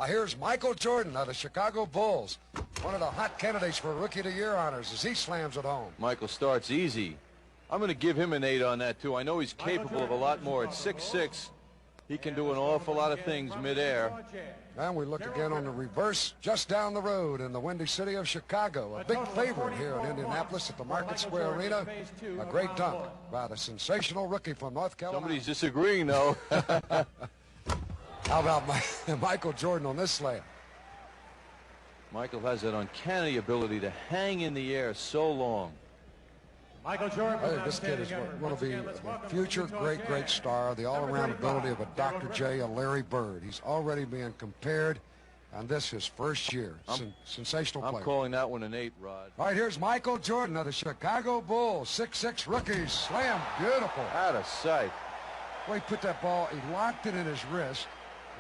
Here's Michael Jordan of the Chicago Bulls, one of the hot candidates for Rookie of the Year honors as he slams it home. Michael starts easy. I'm going to give him an 8 on that, too. I know he's capable of a lot more. At 6'6", he can do an awful lot of things midair. And we look again on the reverse, just down the road in the Windy City of Chicago. A big favorite here in Indianapolis at the Market Square Arena. A great dunk by the sensational rookie from North Carolina. Somebody's disagreeing, though. How about Michael Jordan on this slam? Michael has that uncanny ability to hang in the air so long. Michael Jordan. I think this kid is going to be a future great star, the all-around ability of a Dr. J, a Larry Bird. He's already being compared, and this his first year. Sensational player. I'm calling that one an 8, Rod. All right, here's Michael Jordan of the Chicago Bulls. 6'6" rookie, slam, beautiful. Out of sight. Well, he put that ball, he locked it in his wrist,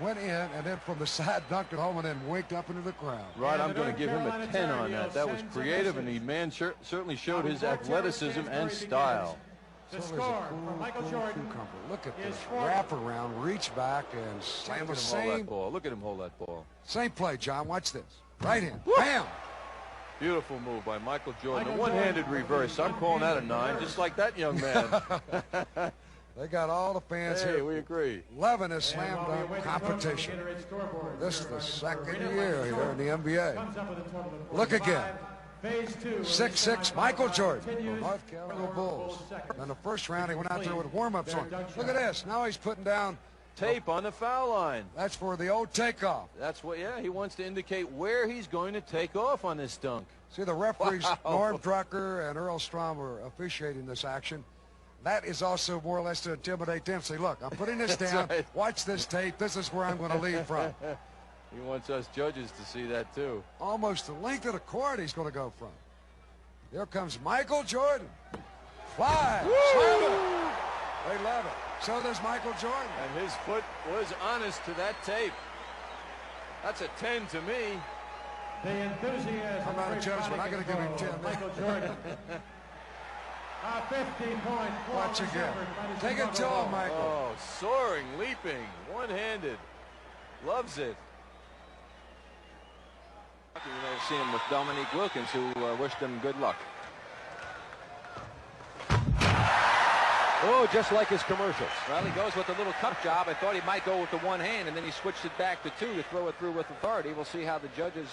went in, and then from the side dunked it home and then winked up into the crowd. Right, I'm going to give him a 10 on that. That was creative, and the man certainly showed his athleticism and style. The score for Michael Jordan. Look at this wraparound, reach back, and slam the same. Look at him hold that ball. Same play, John. Watch this. Right in. Bam! Beautiful move by Michael Jordan. A one-handed reverse. I'm calling that a 9, just like that young man. They got all the fans here. here. We agree. Loving this slam dunk competition. This is the second year here in the NBA. Look again. 6'6", Michael Jordan from North Carolina Bulls. In the first round, he went out there with warm-ups on. Look at this. Now he's putting down tape on the foul line. That's for the old takeoff. That's what, yeah, he wants to indicate where he's going to take off on this dunk. See, the referees, Norm Drucker and Earl Strom, are officiating this action. That is also more or less to intimidate them. Say, look, I'm putting this down. Right. Watch this tape. This is where I'm going to lead from. He wants us judges to see that, too. Almost the length of the court he's going to go from. Here comes Michael Jordan. Fly. Slam it. They love it. So does Michael Jordan. And his foot was honest to that tape. That's a 10 to me. The enthusiasm. I'm not a judge, but I'm going to give him 10. Michael Jordan. A 50-point. Watch again. Take it to him, Michael. Oh, soaring, leaping, one-handed. Loves it. You may have seen him with Dominique Wilkins, who wished him good luck. Oh, just like his commercials. Well, he goes with a little cup job. I thought he might go with the one hand, and then he switched it back to 2 to throw it through with authority. We'll see how the judges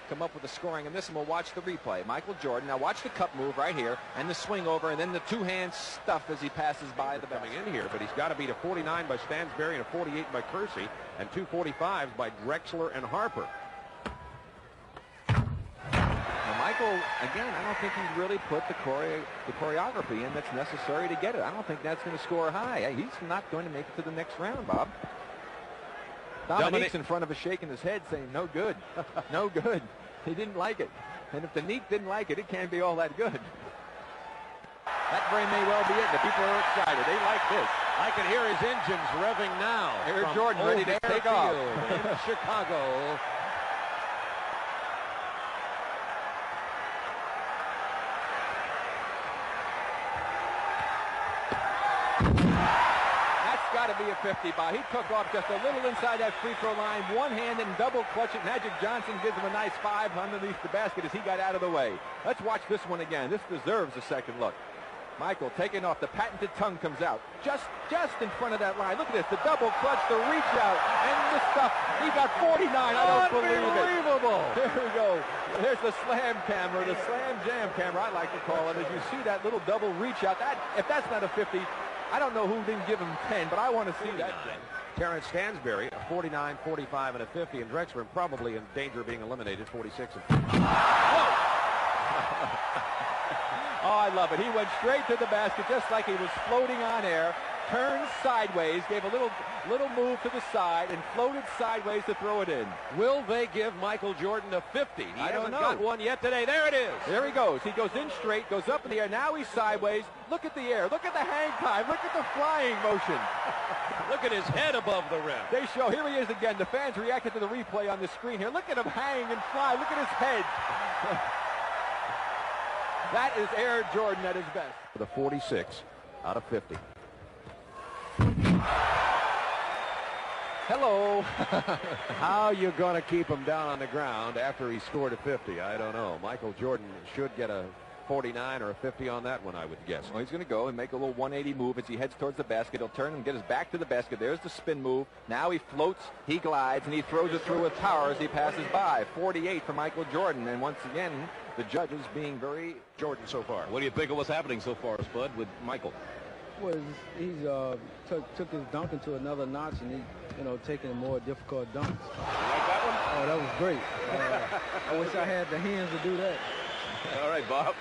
come up with the scoring in this, and we'll watch the replay. Michael Jordan, now watch the cup move right here, and the swing over, and then the two-hand stuff as he passes by the basket. Coming in here, but he's got to beat a 49 by Stansberry and a 48 by Kersey, and 2 45s by Drexler and Harper. Now, Michael, again, I don't think he's really put the choreography in that's necessary to get it. I don't think that's going to score high. He's not going to make it to the next round, Bob. Dominique's in front of us shaking his head saying, no good, no good. He didn't like it. And if Dominique didn't like it, it can't be all that good. That very may well be it. The people are excited. They like this. I can hear his engines revving now. Here's Jordan ready to take off. In Chicago. Got to be a 50 by. He took off just a little inside that free throw line, one-handed and double clutch it. Magic Johnson gives him a nice 5 underneath the basket as he got out of the way. Let's watch this one again. This deserves a second look. Michael taking off. The patented tongue comes out just in front of that line. Look at this, the double clutch, the reach out, and this stuff. He got 49. I don't believe it. Unbelievable. There we go. There's the slam camera, the slam jam camera, I like to call it. As you see that little double reach out, that if that's not a 50, I don't know who didn't give him 10, but I want to see that. Terrence Stansberry, a 49, 45, and a 50, and Drexler probably in danger of being eliminated, 46. Oh, I love it. He went straight to the basket just like he was floating on air, turned sideways, gave a little move to the side, and floated sideways to throw it in. Will they give Michael Jordan a 50? He I don't hasn't know. got one yet today. There it is. There he goes. He goes in straight, goes up in the air. Now he's sideways. Look at the air. Look at the hang time. Look at the flying motion. Look at his head above the rim. They show, here he is again. The fans reacted to the replay on the screen here. Look at him hang and fly. Look at his head. That is Air Jordan at his best. The 46 out of 50. Hello. How you going to keep him down on the ground after he scored a 50? I don't know. Michael Jordan should get a 49 or a 50 on that one, I would guess. Well, he's going to go and make a little 180 move as he heads towards the basket. He'll turn and get his back to the basket. There's the spin move. Now he floats, he glides, and he throws it through with power as he passes by. 48 for Michael Jordan. And once again, the judges being very Jordan so far. What do you think of what's happening so far, Spud, with Michael? Well, he's took his dunking to another notch, and he, taking more difficult dunks. You like that one? Oh, that was great. I wish I had the hands to do that. All right, Bob.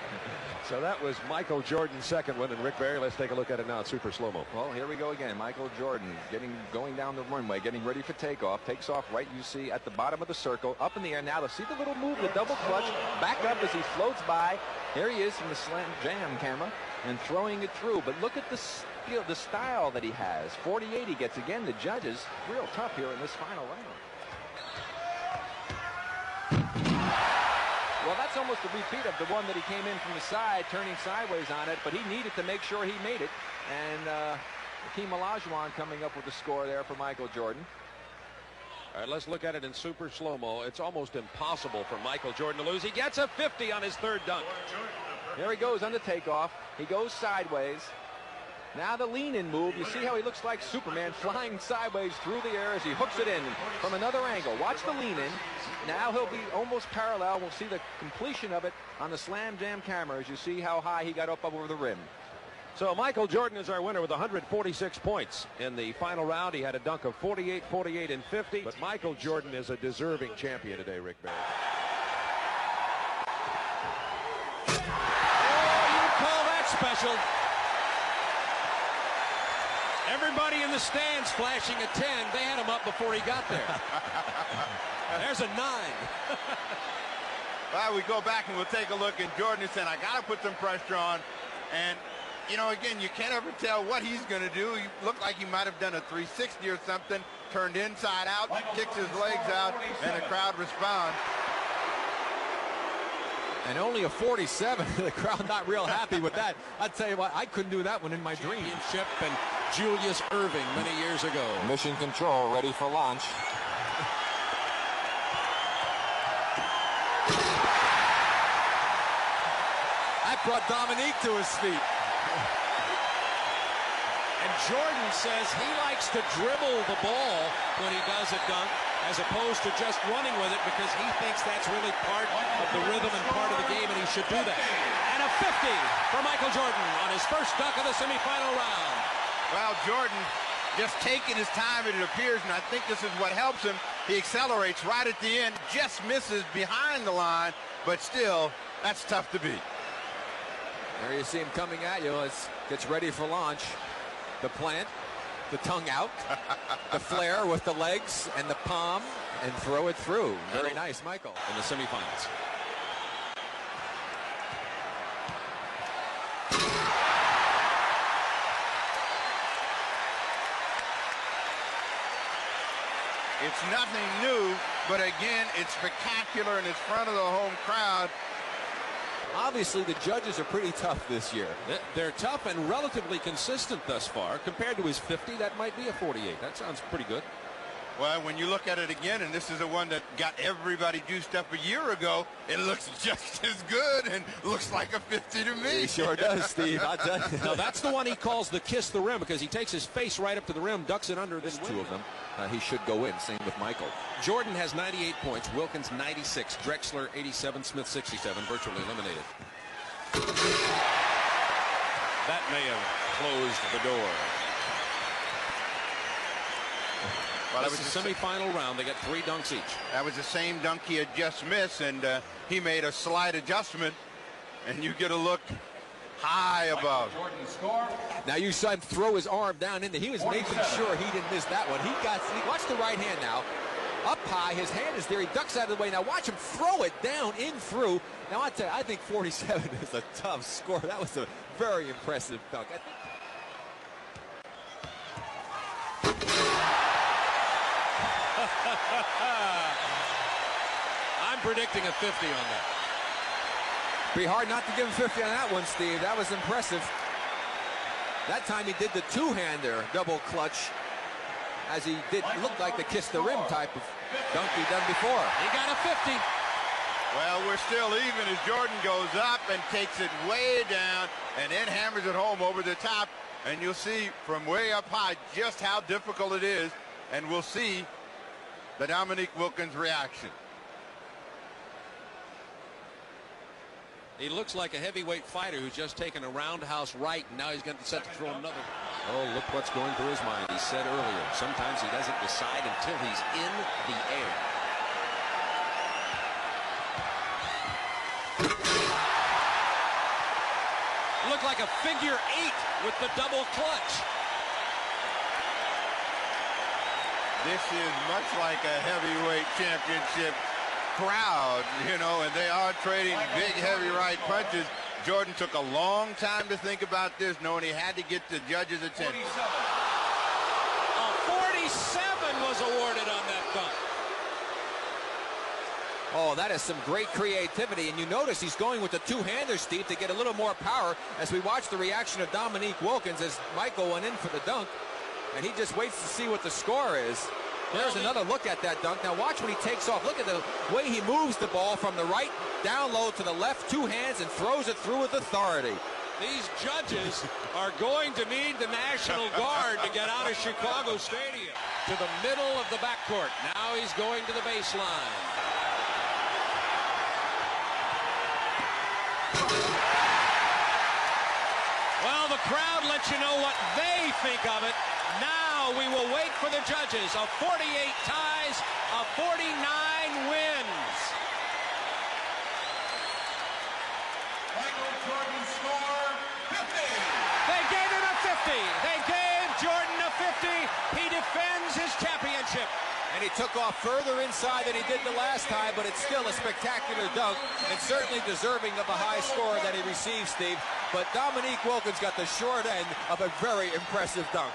So that was Michael Jordan's second one, and Rick Barry, let's take a look at it now in super slow-mo. Well, here we go again. Michael Jordan going down the runway, getting ready for takeoff. Takes off right, you see, at the bottom of the circle, up in the air. Now, to see the little move, the double clutch, back up as he floats by. Here he is from the Slam Jam camera and throwing it through. But look at the skill, the style that he has. 48 he gets again. The judges, real tough here in this final round. Well, that's almost a repeat of the one that he came in from the side, turning sideways on it, but he needed to make sure he made it. And Hakeem Olajuwon coming up with the score there for Michael Jordan. All right, let's look at it in super slow-mo. It's almost impossible for Michael Jordan to lose. He gets a 50 on his third dunk. There he goes on the takeoff. He goes sideways. Now the lean-in move. You see how he looks like Superman flying sideways through the air as he hooks it in from another angle. Watch the lean-in. Now he'll be almost parallel. We'll see the completion of it on the Slam Jam camera as you see how high he got up over the rim. So Michael Jordan is our winner with 146 points. In the final round, he had a dunk of 48, 48, and 50. But Michael Jordan is a deserving champion today, Rick Barry. Oh, you call that special. Everybody in the stands flashing a 10. They had him up before he got there. There's a 9. Well, we go back and we'll take a look, and Jordan is saying, I got to put some pressure on. And, again, you can't ever tell what he's going to do. He looked like he might have done a 360 or something, turned inside out, kicks his legs out, and the crowd responds. And only a 47. The crowd not real happy with that. I tell you what, I couldn't do that one in my dream. Championship and Julius Irving many years ago. Mission control, ready for launch. That brought Dominique to his feet. And Jordan says he likes to dribble the ball when he does a dunk, as opposed to just running with it, because he thinks that's really part of the rhythm and part of the game, and he should do that. And a 50 for Michael Jordan on his first dunk of the semifinal round. Well, Jordan just taking his time, it appears, and I think this is what helps him. He accelerates right at the end, just misses behind the line, but still, that's tough to beat. There you see him coming at you. Gets ready for launch. The plant, the tongue out, the flare with the legs and the palm, and throw it through. Very nice, Michael. In the semifinals. It's nothing new, but again, it's spectacular and it's in front of the home crowd. Obviously, the judges are pretty tough this year. They're tough and relatively consistent thus far. Compared to his 50, that might be a 48. That sounds pretty good. Well, when you look at it again, and this is the one that got everybody juiced up a year ago, it looks just as good and looks like a 50 to me. He sure does, Steve. I'll tell you. Now, that's the one he calls the kiss the rim, because he takes his face right up to the rim, ducks it under. There's two of them. He should go in. Same with Michael. Jordan has 98 points. Wilkins 96. Drexler 87. Smith 67. Virtually eliminated. That may have closed the door. Well, this is the semifinal round. They got 3 dunks each. That was the same dunk he had just missed, and he made a slight adjustment, and you get a look high above. Now you saw him throw his arm down in there. He was making sure he didn't miss that one. Watch the right hand now. Up high, his hand is there. He ducks out of the way. Now watch him throw it down in through. Now I tell you, I think 47 is a tough score. That was a very impressive dunk. I'm predicting a 50 on that. Be hard not to give him 50 on that one, Steve. That was impressive. That time he did the two-hander double clutch as he did look like the kiss the rim type of dunk he done before. He got a 50. Well, we're still even as Jordan goes up and takes it way down and then hammers it home over the top. And you'll see from way up high just how difficult it is. And we'll see the Dominique Wilkins reaction. He looks like a heavyweight fighter who's just taken a roundhouse right, and now he's going to set to throw another. Oh, look what's going through his mind. He said earlier, sometimes he doesn't decide until he's in the air. Looked like a figure 8 with the double clutch. This is much like a heavyweight championship crowd, you know, and they are trading big, heavy right punches. Jordan took a long time to think about this, knowing he had to get the judges' attention. A 47 was awarded on that dunk. Oh, that is some great creativity, and you notice he's going with the two-hander, Steve, to get a little more power as we watch the reaction of Dominique Wilkins as Michael went in for the dunk, and he just waits to see what the score is. There's another look at that dunk. Now watch when he takes off. Look at the way he moves the ball from the right down low to the left, two hands, and throws it through with authority. These judges are going to need the National Guard to get out of Chicago Stadium. To the middle of the backcourt. Now he's going to the baseline. Well, the crowd lets you know what they think of it. Now we will wait for the judges. A 48 ties, a 49 wins. Michael Jordan score 50. They gave him a 50. They gave Jordan a 50. He defends his championship. And he took off further inside than he did the last time, but it's still a spectacular dunk and certainly deserving of a high score that he received, Steve. But Dominique Wilkins got the short end of a very impressive dunk.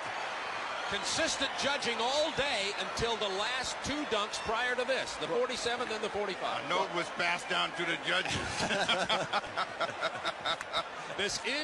Consistent judging all day until the last two dunks prior to this, the 47 and the 45. A note was passed down to the judges. This is